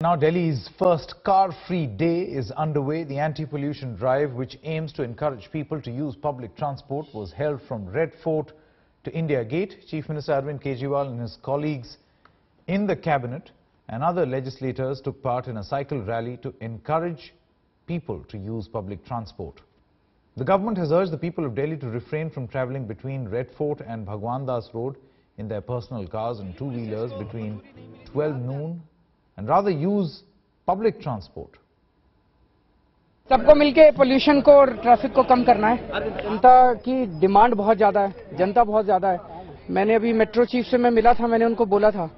Now Delhi's first car-free day is underway. The anti-pollution drive, which aims to encourage people to use public transport, was held from Red Fort to India Gate. Chief Minister Arvind Kejriwal and his colleagues in the cabinet and other legislators took part in a cycle rally to encourage people to use public transport. The government has urged the people of Delhi to refrain from travelling between Red Fort and Bhagwan Road in their personal cars and two-wheelers between 12 noon and rather use public transport. सबको मिलके pollution को और traffic को कम करना है। जनता की demand बहुत ज्यादा है, जनता बहुत ज्यादा है। मैंने अभी मेट्रो चीफ से मैं मिला था, मैंने उनको बोला था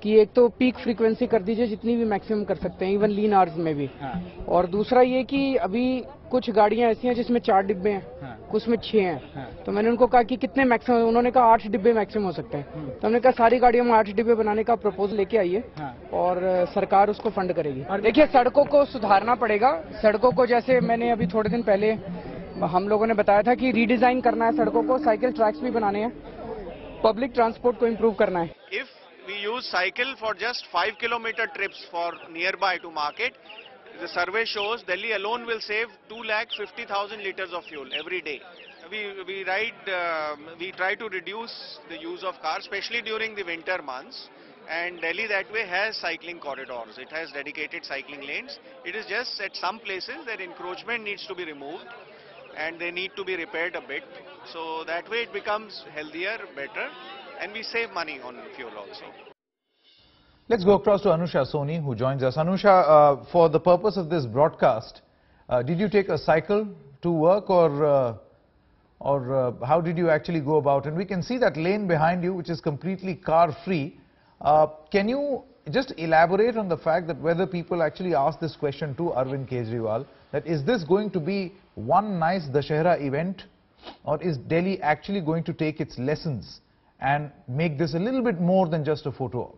कि एक तो पीक फ्रीक्वेंसी कर दीजिए जितनी भी मैक्सिमम कर सकते हैं, इवन लीन आवर्स में भी। और दूसरा ये कि अभी कुछ गाड़ियां ऐसी हैं जिसमें 4 डिब्बे हैं, कुछ में 6 हैं। तो मैंने उनको कहा कि कितने मैक्सिमम, उन्होंने कहा 8 डिब्बे मैक्सिमम हो सकते हैं। तो हमने कहा सारी गाड़ियों में 8 डिब्बे बनाने का प्रपोजल लेके आइए और सरकार उसको फंड करेगी। और देखिए, सड़कों को सुधारना पड़ेगा। सड़कों को जैसे मैंने अभी थोड़े दिन पहले हम लोगों ने बताया था कि रीडिजाइन करना है सड़कों को, साइकिल ट्रैक्स भी बनाने हैं, पब्लिक ट्रांसपोर्ट को इम्प्रूव करना है। We use cycle for just 5-kilometer trips for nearby to market. The survey shows Delhi alone will save 2,50,000 liters of fuel every day. We try to reduce the use of cars, especially during the winter months. And Delhi that way has cycling corridors. It has dedicated cycling lanes. It is just at some places that encroachment needs to be removed and they need to be repaired a bit. So that way it becomes healthier, better. And we save money on fuel also. Let's go across to Anusha Soni, who joins us. Anusha, for the purpose of this broadcast, did you take a cycle to work or how did you actually go about? And we can see that lane behind you, which is completely car-free. Can you just elaborate on the fact that whether people actually ask this question to Arvind Kejriwal, that is this going to be one nice Dussehra event, or is Delhi actually going to take its lessons and make this a little bit more than just a photo op?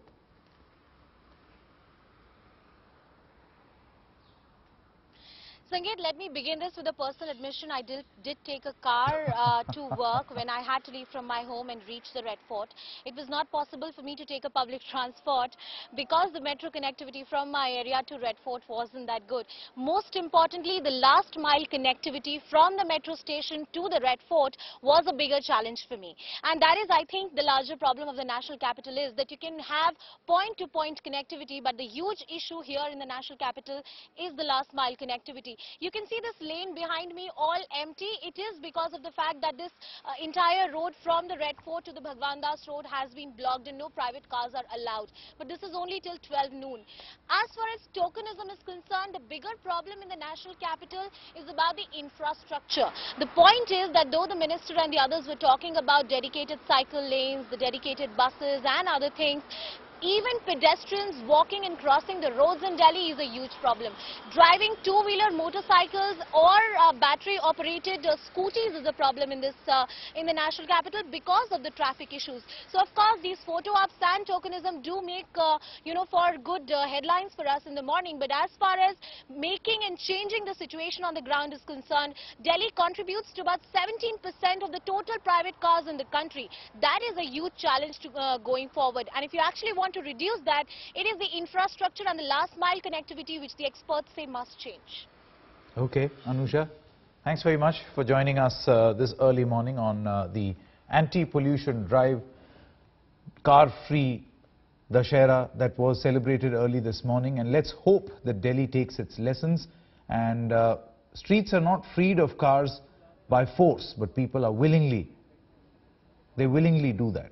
Sangeet, let me begin this with a personal admission. I did take a car to work when I had to leave from my home and reach the Red Fort. It was not possible for me to take a public transport because the metro connectivity from my area to Red Fort wasn't that good. Most importantly, the last mile connectivity from the metro station to the Red Fort was a bigger challenge for me. And that is, I think, the larger problem of the national capital is that you can have point-to-point connectivity, but the huge issue here in the national capital is the last mile connectivity. You can see this lane behind me all empty. It is because of the fact that this entire road from the Red Fort to the Bhagwan Road has been blocked and no private cars are allowed. But this is only till 12 noon. As far as tokenism is concerned, the bigger problem in the national capital is about the infrastructure. The point is that though the minister and the others were talking about dedicated cycle lanes, the dedicated buses and other things, even pedestrians walking and crossing the roads in Delhi is a huge problem. Driving two-wheeler motorcycles or battery-operated scooties is a problem in the national capital because of the traffic issues. So, of course, these photo ops and tokenism do make, for good headlines for us in the morning. But as far as making and changing the situation on the ground is concerned, Delhi contributes to about 17% of the total private cars in the country. That is a huge challenge to going forward. And if you actually want to reduce that, it is the infrastructure and the last mile connectivity which the experts say must change. Okay, Anusha, thanks very much for joining us this early morning on the anti-pollution drive car-free Dussehra that was celebrated early this morning. And let's hope that Delhi takes its lessons and streets are not freed of cars by force, but people are willingly do that.